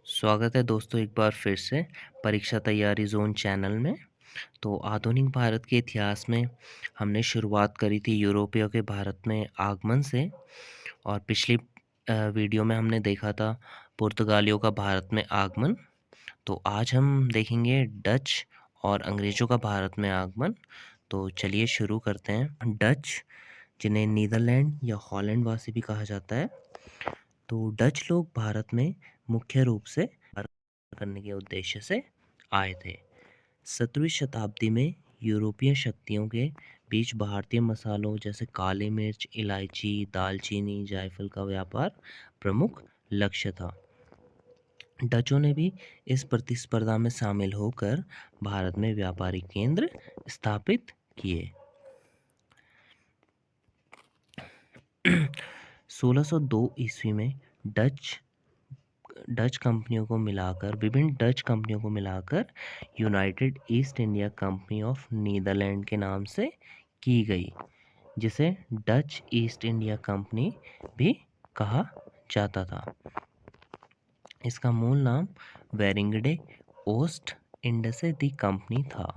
स्वागत है दोस्तों एक बार फिर से परीक्षा तैयारी जोन चैनल में। तो आधुनिक भारत के इतिहास में हमने शुरुआत करी थी यूरोपियों के भारत में आगमन से। और पिछली वीडियो में हमने देखा था पुर्तगालियों का भारत में आगमन। तो आज हम देखेंगे डच और अंग्रेज़ों का भारत में आगमन। तो चलिए शुरू करते हैं। डच, जिन्हें नीदरलैंड या हॉलैंड वासी भी कहा जाता है, तो डच लोग भारत में मुख्य रूप से करने के उद्देश्य से आए थे। 17वीं शताब्दी में यूरोपीय शक्तियों के बीच भारतीय मसालों जैसे काली मिर्च, इलायची, दालचीनी, जायफल का व्यापार प्रमुख लक्ष्य था। डचों ने भी इस प्रतिस्पर्धा में शामिल होकर भारत में व्यापारिक केंद्र स्थापित किए। 1602 ईस्वी में विभिन्न डच कंपनियों को मिलाकर United East India Company of Netherland के नाम से की गई, जिसे डच ईस्ट इंडिया कंपनी भी कहा जाता था। इसका मूल नाम वेरिंगडे ओस्ट इंडसे दी कंपनी था।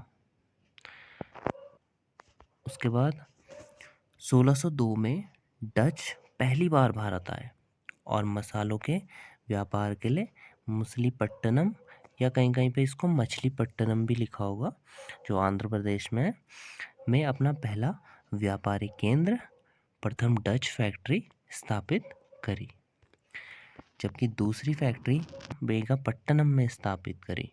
उसके बाद 1602 में डच पहली बार भारत आए और मसालों के व्यापार के लिए मछलीपट्टनम, या कहीं कहीं पे इसको मछलीपट्टनम भी लिखा होगा, जो आंध्र प्रदेश में है, में अपना पहला व्यापारिक केंद्र, प्रथम डच फैक्ट्री स्थापित करी। जबकि दूसरी फैक्ट्री बेगापट्टनम में स्थापित करी।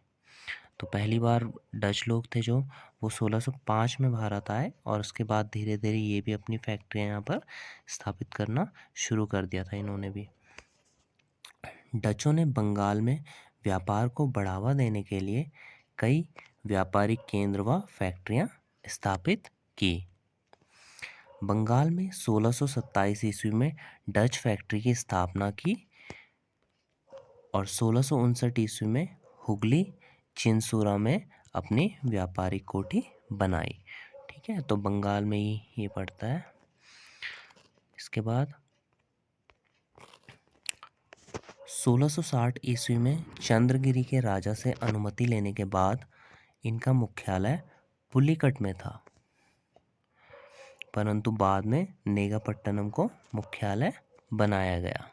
तो पहली बार डच लोग थे जो वो 1605 में भारत आए और उसके बाद धीरे धीरे ये भी अपनी फैक्ट्रियाँ यहाँ पर स्थापित करना शुरू कर दिया था इन्होंने भी। डचों ने बंगाल में व्यापार को बढ़ावा देने के लिए कई व्यापारिक केंद्र व फैक्ट्रियाँ स्थापित की। बंगाल में 1627 ईस्वी में डच फैक्ट्री की स्थापना की और 1659 ईस्वी में हुगली चिनसुरा में अपनी व्यापारिक कोठी बनाई। ठीक है, तो बंगाल में ही ये पड़ता है। इसके बाद 1660 ईस्वी में चंद्रगिरी के राजा से अनुमति लेने के बाद इनका मुख्यालय पुलिकट में था, परंतु बाद में नेगापट्टनम को मुख्यालय बनाया गया।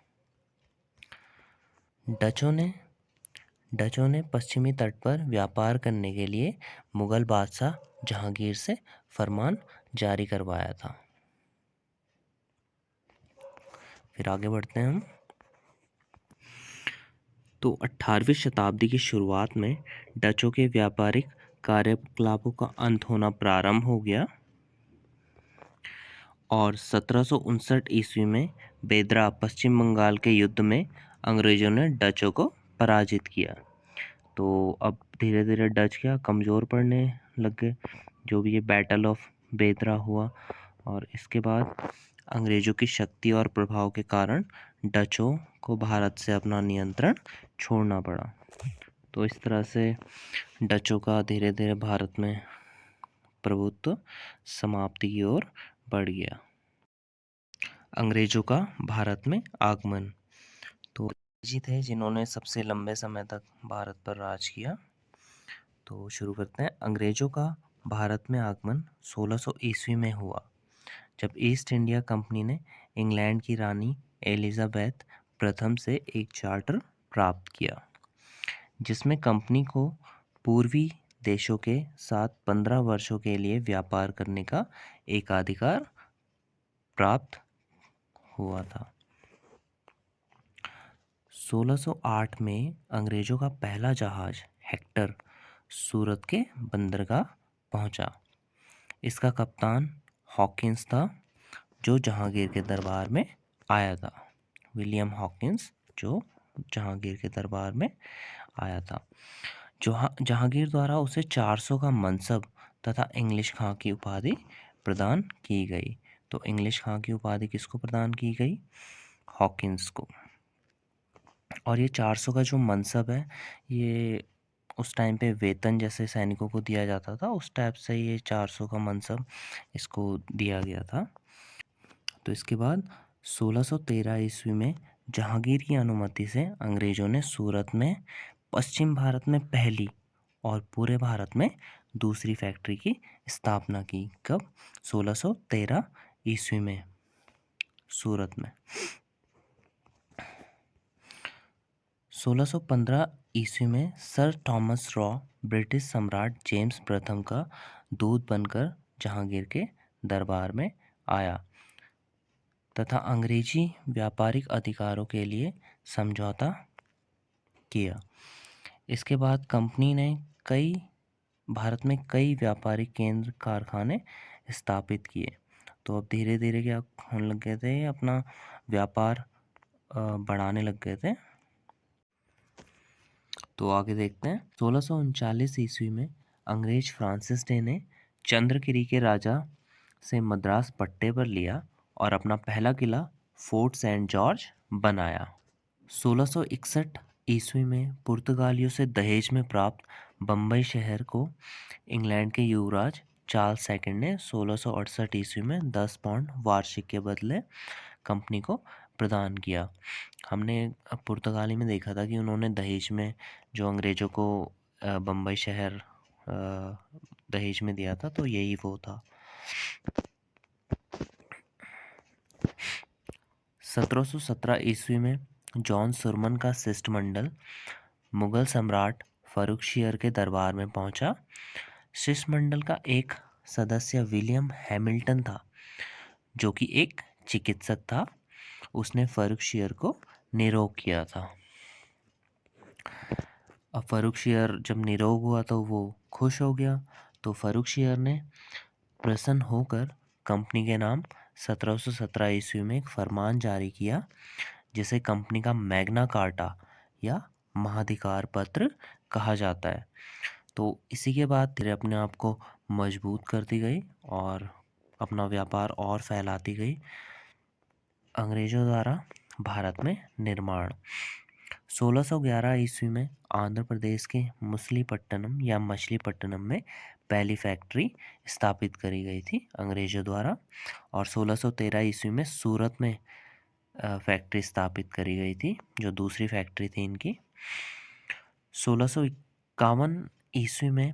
डचों ने पश्चिमी तट पर व्यापार करने के लिए मुगल बादशाह जहांगीर से फरमान जारी करवाया था। फिर आगे बढ़ते हैं हम। तो 18वीं शताब्दी की शुरुआत में डचों के व्यापारिक कार्यकलापों का अंत होना प्रारंभ हो गया और 1759 ईस्वी में बेदरा पश्चिम बंगाल के युद्ध में अंग्रेजों ने डचों को पराजित किया। तो अब धीरे धीरे डच क्या कमज़ोर पड़ने लग गए, जो भी ये बैटल ऑफ बेदरा हुआ। और इसके बाद अंग्रेज़ों की शक्ति और प्रभाव के कारण डचों को भारत से अपना नियंत्रण छोड़ना पड़ा। तो इस तरह से डचों का धीरे धीरे भारत में प्रभुत्व समाप्ति की ओर बढ़ गया। अंग्रेज़ों का भारत में आगमन। तो जी थे जिन्होंने सबसे लंबे समय तक भारत पर राज किया। तो शुरू करते हैं। अंग्रेज़ों का भारत में आगमन 1600 ईस्वी में हुआ, जब ईस्ट इंडिया कंपनी ने इंग्लैंड की रानी एलिजाबेथ प्रथम से एक चार्टर प्राप्त किया, जिसमें कंपनी को पूर्वी देशों के साथ 15 वर्षों के लिए व्यापार करने का एकाधिकार प्राप्त हुआ था। 1608 में अंग्रेज़ों का पहला जहाज हेक्टर सूरत के बंदरगाह पहुंचा। इसका कप्तान हॉकिंस था, जो जहांगीर के दरबार में आया था। विलियम हॉकिंस जो जहांगीर के दरबार में आया था। जहांगीर द्वारा उसे 400 का मनसब तथा इंग्लिश खां की उपाधि प्रदान की गई। तो इंग्लिश खां की उपाधि किसको प्रदान की गई? हॉकिंस को। और ये 400 का जो मनसब है, ये उस टाइम पे वेतन जैसे सैनिकों को दिया जाता था, उस टाइप से ये 400 का मनसब इसको दिया गया था। तो इसके बाद 1613 ईस्वी में जहांगीर की अनुमति से अंग्रेजों ने सूरत में पश्चिम भारत में पहली और पूरे भारत में दूसरी फैक्ट्री की स्थापना की। कब? 1613 ईस्वी में सूरत में। 1615 ईस्वी में सर थॉमस रॉ ब्रिटिश सम्राट जेम्स प्रथम का दूत बनकर जहांगीर के दरबार में आया तथा अंग्रेजी व्यापारिक अधिकारों के लिए समझौता किया। इसके बाद कंपनी ने भारत में कई व्यापारिक केंद्र कारखाने स्थापित किए। तो अब धीरे धीरे क्या होने लग गए थे, अपना व्यापार बढ़ाने लग गए थे। तो आगे देखते हैं। 1639 ईस्वी में अंग्रेज फ्रांसिस डे ने चंद्रगिरी के राजा से मद्रास पट्टे पर लिया और अपना पहला किला फोर्ट सेंट जॉर्ज बनाया। 1661 ईस्वी में पुर्तगालियों से दहेज में प्राप्त बम्बई शहर को इंग्लैंड के युवराज चार्ल्स सेकंड ने 1668 ईस्वी में 10 पाउंड वार्षिक के बदले कंपनी को प्रदान किया। हमने पुर्तगाली में देखा था कि उन्होंने दहेज में जो अंग्रेजों को बम्बई शहर दहेज में दिया था, तो यही वो था। 1717 ईस्वी में जॉन सुरमन का शिष्टमंडल मुगल सम्राट फर्रुखशियर के दरबार में पहुंचा। शिष्टमंडल का एक सदस्य विलियम हैमिल्टन था, जो कि एक चिकित्सक था। उसने फर्रुखशियर को निरोग किया था। अब फर्रुखशियर जब निरोग हुआ तो वो खुश हो गया। तो फर्रुखशियर ने प्रसन्न होकर कंपनी के नाम 1717 ईस्वी में एक फरमान जारी किया, जिसे कंपनी का मैग्ना कार्टा या महाधिकार पत्र कहा जाता है। तो इसी के बाद धीरे अपने आप को मजबूत करती गई और अपना व्यापार और फैलाती गई। अंग्रेजों द्वारा भारत में निर्माण। 1611 ईस्वी में आंध्र प्रदेश के मछलीपट्टनम या मछलीपट्टनम में पहली फैक्ट्री स्थापित करी गई थी अंग्रेजों द्वारा। और 1613 ईस्वी में सूरत में फैक्ट्री स्थापित करी गई थी, जो दूसरी फैक्ट्री थी इनकी। 1651 ईस्वी में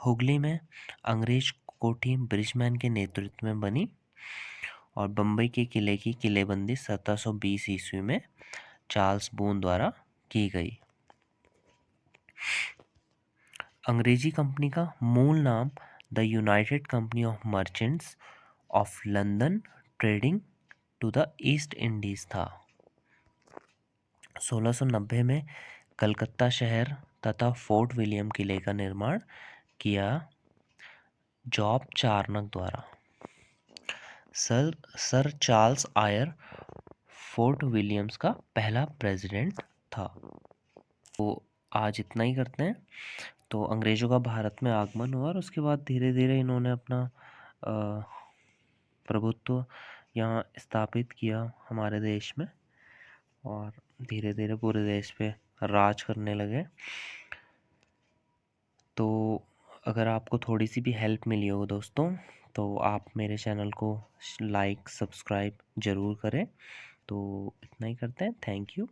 हुगली में अंग्रेज कोठी ब्रिजमैन के नेतृत्व में बनी और बम्बई के किले की किलेबंदी 1720 ईस्वी में चार्ल्स बून द्वारा की गई। अंग्रेजी कंपनी का मूल नाम the United Company of Merchants of London trading to the East Indies था। 1690 में कलकत्ता शहर तथा फोर्ट विलियम किले का निर्माण किया जॉब चार्नक द्वारा। Sir Charles Eyre Fort Williams का पहला प्रेसिडेंट था। तो आज इतना ही करते हैं। तो अंग्रेजों का भारत में आगमन हुआ और उसके बाद धीरे धीरे इन्होंने अपना प्रभुत्व यहाँ स्थापित किया हमारे देश में और धीरे धीरे पूरे देश पे राज करने लगे। तो अगर आपको थोड़ी सी भी हेल्प मिली हो दोस्तों, तो आप मेरे चैनल को लाइक सब्सक्राइब ज़रूर करें। तो इतना ही करते हैं। Thank you.